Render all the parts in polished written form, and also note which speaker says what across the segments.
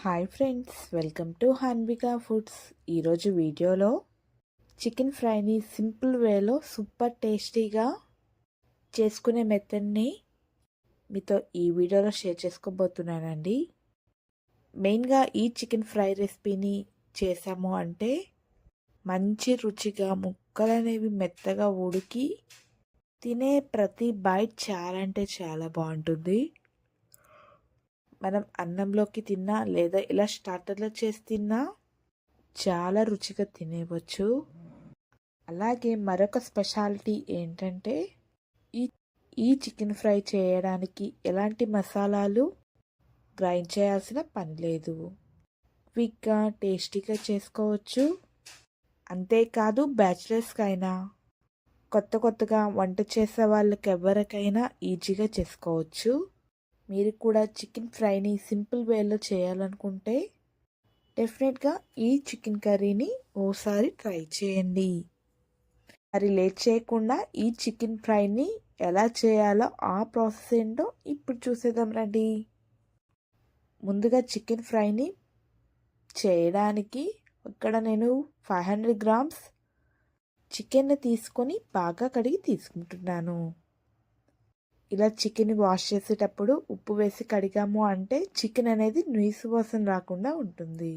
Speaker 1: Hi friends, welcome to Hanvika foods. ఈరోజు వీడియోలో chicken ఫ్రైని సింపుల్ వేలో సూపర్ టేస్టీగా చేసుకునే మెథడ్ని మీతో ఈ వీడియోలో షేర్ చేసుకోబోతున్నానండి. మెయిన్గా ఈ చికెన్ ఫ్రై రెసిపీని చేసాము అంటే మంచి రుచిగా ముక్కలు అనేవి మెత్తగా ఉడికి తినే ప్రతి బైట్ చాలా అంటే చాలా బాగుంటుంది. మనం అన్నంలోకి తిన్నా లేదా ఇలా స్టార్టర్లో చేసి తిన్నా చాలా రుచిగా తినేవచ్చు. అలాగే మరొక స్పెషాలిటీ ఏంటంటే ఈ ఈ చికెన్ ఫ్రై చేయడానికి ఎలాంటి మసాలాలు గ్రైండ్ చేయాల్సిన పని లేదు. క్విక్గా టేస్టీగా చేసుకోవచ్చు. అంతేకాదు బ్యాచిలర్స్కైనా కొత్తగా వంట చేసే వాళ్ళకి ఎవరికైనా ఈజీగా చేసుకోవచ్చు. మీరు కూడా చికెన్ ఫ్రైని సింపుల్ వేలో చేయాలనుకుంటే డెఫినెట్గా ఈ చికెన్ కర్రీని ఓసారి ట్రై చేయండి. మరి లేట్ చేయకుండా ఈ చికెన్ ఫ్రైని ఎలా చేయాలో ఆ ప్రాసెస్ ఏంటో ఇప్పుడు చూసేద్దాం రండి. ముందుగా చికెన్ ఫ్రైని చేయడానికి ఇక్కడ నేను 500 గ్రామ్స్ చికెన్ని తీసుకొని బాగా కడిగి తీసుకుంటున్నాను. ఇలా చికెన్ వాష్ చేసేటప్పుడు ఉప్పు వేసి కడిగాము అంటే చికెన్ అనేది నీసు వాసన రాకుండా ఉంటుంది.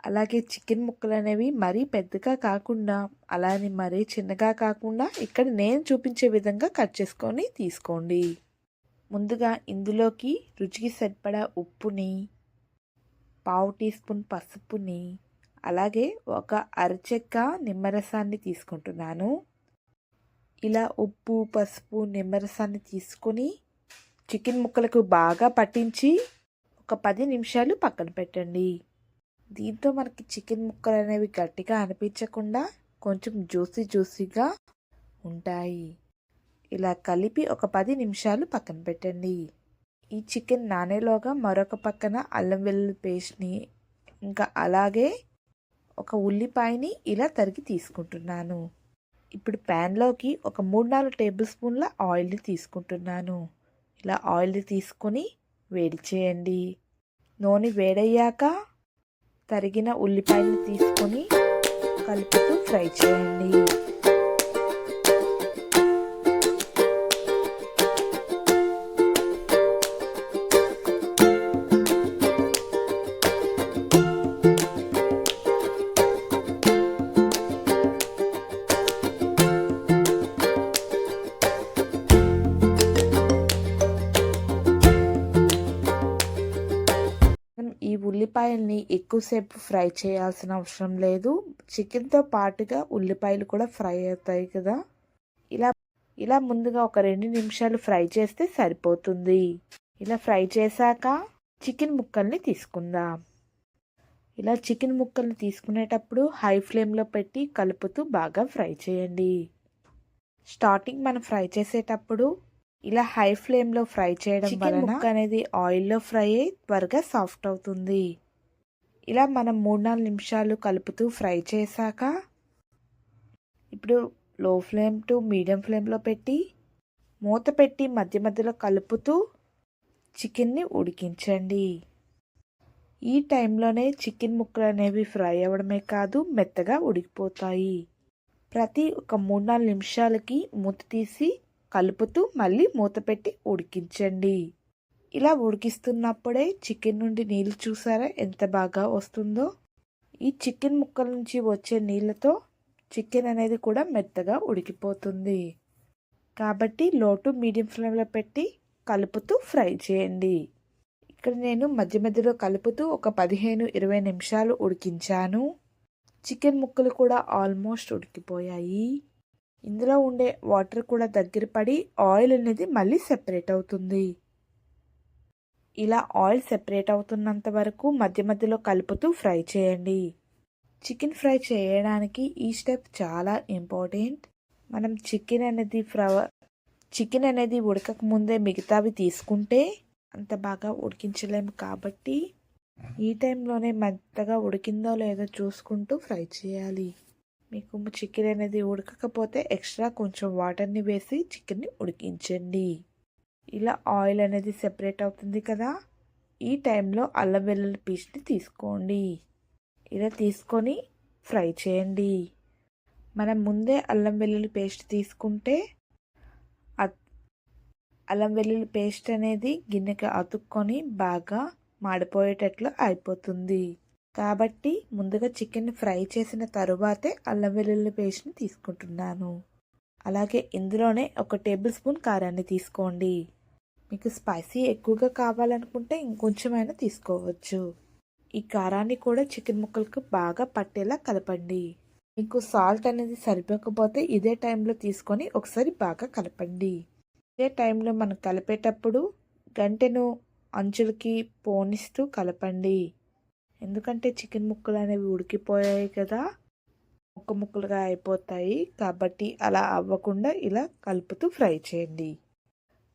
Speaker 1: అలాగే చికెన్ ముక్కలు అనేవి మరీ పెద్దగా కాకుండా అలానే మరీ చిన్నగా కాకుండా ఇక్కడ నేను చూపించే విధంగా కట్ చేసుకొని తీసుకోండి. ముందుగా ఇందులోకి రుచికి సరిపడా ఉప్పుని, పావు టీ స్పూన్ పసుపుని, అలాగే ఒక అరచెక్క నిమ్మరసాన్ని తీసుకుంటున్నాను. ఇలా ఉప్పు, పసుపు, నిమ్మరసాన్ని తీసుకొని చికెన్ ముక్కలకు బాగా పట్టించి ఒక 10 నిమిషాలు పక్కన పెట్టండి. దీంతో మనకి చికెన్ ముక్కలు అనేవి గట్టిగా అనిపించకుండా కొంచెం జ్యూసీగా ఉంటాయి. ఇలా కలిపి ఒక 10 నిమిషాలు పక్కన పెట్టండి. ఈ చికెన్ నానేలోగా మరొక పక్కన అల్లం వెల్లుల్లి పేస్ట్ని ఇంకా అలాగే ఒక ఉల్లిపాయని ఇలా తరిగి తీసుకుంటున్నాను. ఇప్పుడు ప్యాన్లోకి ఒక 3-4 టేబుల్ స్పూన్ల ఆయిల్ని తీసుకుంటున్నాను. ఇలా ఆయిల్ని తీసుకొని వేడి చేయండి. నూనె వేడయ్యాక తరిగిన ఉల్లిపాయని తీసుకొని కలుపుతూ ఫ్రై చేయండి. ఈ ఉల్లిపాయల్ని ఎక్కువసేపు ఫ్రై చేయాల్సిన అవసరం లేదు. చికెన్తో పాటుగా ఉల్లిపాయలు కూడా ఫ్రై అవుతాయి కదా. ఇలా ముందుగా ఒక 2 నిమిషాలు ఫ్రై చేస్తే సరిపోతుంది. ఇలా ఫ్రై చేశాక చికెన్ ముక్కల్ని తీసుకుందాం. ఇలా చికెన్ ముక్కల్ని తీసుకునేటప్పుడు హై ఫ్లేమ్లో పెట్టి కలుపుతూ బాగా ఫ్రై చేయండి. స్టార్టింగ్ మనం ఫ్రై చేసేటప్పుడు ఇలా హై ఫ్లేమ్లో ఫ్రై చేయడం వలన ముక్క అనేది ఆయిల్లో ఫ్రై అయ్యి త్వరగా సాఫ్ట్ అవుతుంది. ఇలా మనం 3-4 నిమిషాలు కలుపుతూ ఫ్రై చేశాక ఇప్పుడు లో ఫ్లేమ్ టు మీడియం ఫ్లేమ్లో పెట్టి మూత పెట్టి మధ్యలో కలుపుతూ చికెన్ని ఉడికించండి. ఈ టైంలోనే చికెన్ ముక్కలు అనేవి ఫ్రై అవ్వడమే కాదు మెత్తగా ఉడికిపోతాయి. ప్రతి ఒక 3-4 నిమిషాలకి మూత తీసి కలుపుతూ మళ్ళీ మూత పెట్టి ఉడికించండి. ఇలా ఉడికిస్తున్నప్పుడే చికెన్ నుండి నీళ్ళు చూసారా ఎంత బాగా వస్తుందో. ఈ చికెన్ ముక్కల నుంచి వచ్చే నీళ్ళతో చికెన్ అనేది కూడా మెత్తగా ఉడికిపోతుంది. కాబట్టి లో టు మీడియం ఫ్లేమ్లో పెట్టి కలుపుతూ ఫ్రై చేయండి. ఇక్కడ నేను మధ్యలో కలుపుతూ ఒక 15-20 నిమిషాలు ఉడికించాను. చికెన్ ముక్కలు కూడా ఆల్మోస్ట్ ఉడికిపోయాయి. ఇందులో ఉండే వాటర్ కూడా దగ్గర పడి ఆయిల్ అనేది మళ్ళీ సెపరేట్ అవుతుంది. ఇలా ఆయిల్ సెపరేట్ అవుతున్నంత వరకు మధ్యలో కలుపుతూ ఫ్రై చేయండి. చికెన్ ఫ్రై చేయడానికి ఈ స్టెప్ చాలా ఇంపార్టెంట్. మనం చికెన్ అనేది ఉడకక ముందే మిగతావి తీసుకుంటే అంత బాగా ఉడికించలేము. కాబట్టి ఈ టైంలోనే మెత్తగా ఉడికిందో లేదో చూసుకుంటూ ఫ్రై చేయాలి. మీకు చికెన్ అనేది ఉడకకపోతే ఎక్స్ట్రా కొంచెం వాటర్ని వేసి చికెన్ని ఉడికించండి. ఇలా ఆయిల్ అనేది సెపరేట్ అవుతుంది కదా. ఈ టైంలో అల్లం వెల్లుల్లి పేస్ట్ని తీసుకోండి. ఇలా తీసుకొని ఫ్రై చేయండి. మనం ముందే అల్లం వెల్లుల్లి పేస్ట్ తీసుకుంటే అల్లం వెల్లుల్లి పేస్ట్ అనేది గిన్నెకి అతుక్కొని బాగా మాడిపోయేటట్లు అయిపోతుంది. కాబట్టి ముందుగా చికెన్ ఫ్రై చేసిన తరువాతే అల్లం వెల్లుల్లి పేస్ట్ని తీసుకుంటున్నాను. అలాగే ఇందులోనే 1 టేబుల్ స్పూన్ కారాన్ని తీసుకోండి. మీకు స్పైసీ ఎక్కువగా కావాలనుకుంటే ఇంకొంచెమైనా తీసుకోవచ్చు. ఈ కారాన్ని కూడా చికెన్ ముక్కలకు బాగా పట్టేలా కలపండి. మీకు సాల్ట్ అనేది సరిపోకపోతే ఇదే టైంలో తీసుకొని ఒకసారి బాగా కలపండి. ఇదే టైంలో మనం కలిపేటప్పుడు గంటెను అంచులకి పోనిస్తూ కలపండి. ఎందుకంటే చికెన్ ముక్కలు అనేవి ఉడికిపోయాయి కదా, ముక్కలుగా అయిపోతాయి. కాబట్టి అలా అవ్వకుండా ఇలా కలుపుతూ ఫ్రై చేయండి.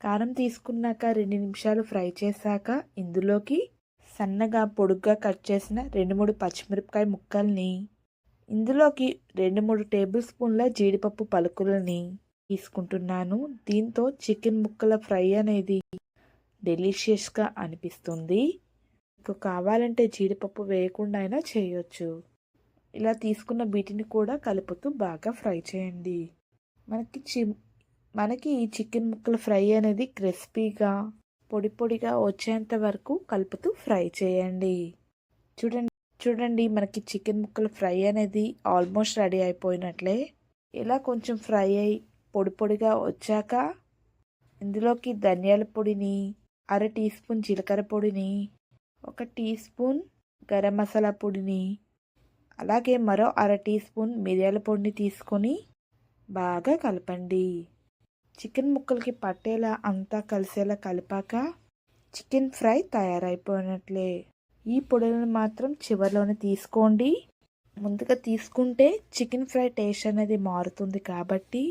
Speaker 1: కారం తీసుకున్నాక 2 నిమిషాలు ఫ్రై చేశాక ఇందులోకి సన్నగా పొడుగ్గా కట్ చేసిన 2-3 పచ్చిమిరపకాయ ముక్కల్ని, ఇందులోకి 2-3 టేబుల్ స్పూన్ల జీడిపప్పు పలుకులని తీసుకుంటున్నాను. దీంతో చికెన్ ముక్కల ఫ్రై అనేది డెలిషియస్గా అనిపిస్తుంది. మీకు కావాలంటే జీడిపప్పు వేయకుండా అయినా చేయొచ్చు. ఇలా తీసుకున్న వీటిని కూడా కలుపుతూ బాగా ఫ్రై చేయండి. మనకి ఈ చికెన్ ముక్కల ఫ్రై అనేది క్రిస్పీగా పొడిగా వచ్చేంత వరకు కలుపుతూ ఫ్రై చేయండి. చూడండి మనకి చికెన్ ముక్కల ఫ్రై అనేది ఆల్మోస్ట్ రెడీ అయిపోయినట్లే. ఇలా కొంచెం ఫ్రై అయి పొడిగా వచ్చాక ఇందులోకి ధనియాల పొడిని, 1/2 టీ స్పూన్ జీలకర్ర పొడిని, 1 టీ స్పూన్ గరం మసాలా పొడిని, అలాగే మరో 1/2 టీ స్పూన్ మిరియాల పొడిని తీసుకొని బాగా కలపండి. చికెన్ ముక్కలకి పట్టేలా అంతా కలిసేలా కలిపాక చికెన్ ఫ్రై తయారైపోయినట్లే. ఈ పొడులను మాత్రం చివరిలోనే తీసుకోండి. ముందుగా తీసుకుంటే చికెన్ ఫ్రై టేస్ట్ అనేది మారుతుంది కాబట్టి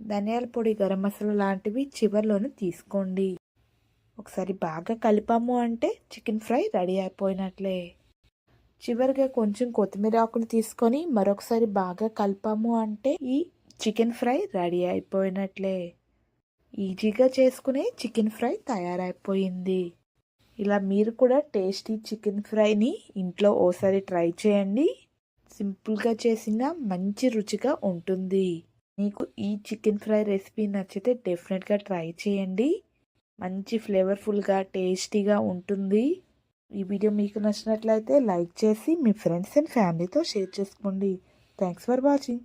Speaker 1: ధనియాల పొడి, గరం మసాలా లాంటివి చివరిలోనే తీసుకోండి. ఒకసారి బాగా కలిపాము అంటే చికెన్ ఫ్రై రెడీ అయిపోయినట్లే. చివరిగా కొంచెం కొత్తిమీర ఆకులు తీసుకొని మరొకసారి బాగా కలిపాము అంటే ఈ చికెన్ ఫ్రై రెడీ అయిపోయినట్లే. ఈజీగా చేసుకునే చికెన్ ఫ్రై తయారైపోయింది. ఇలా మీరు కూడా టేస్టీ చికెన్ ఫ్రైని ఇంట్లో ఓసారి ట్రై చేయండి. సింపుల్గా చేసిన మంచి రుచిగా ఉంటుంది. మీకు ఈ చికెన్ ఫ్రై రెసిపీ నచ్చితే డెఫినెట్గా ట్రై చేయండి. మంచి ఫ్లేవర్ఫుల్గా టేస్టీగా ఉంటుంది. ఈ వీడియో మీకు నచ్చినట్లయితే లైక్ చేసి మీ ఫ్రెండ్స్ అండ్ ఫ్యామిలీతో షేర్ చేసుకోండి. Thanks for watching.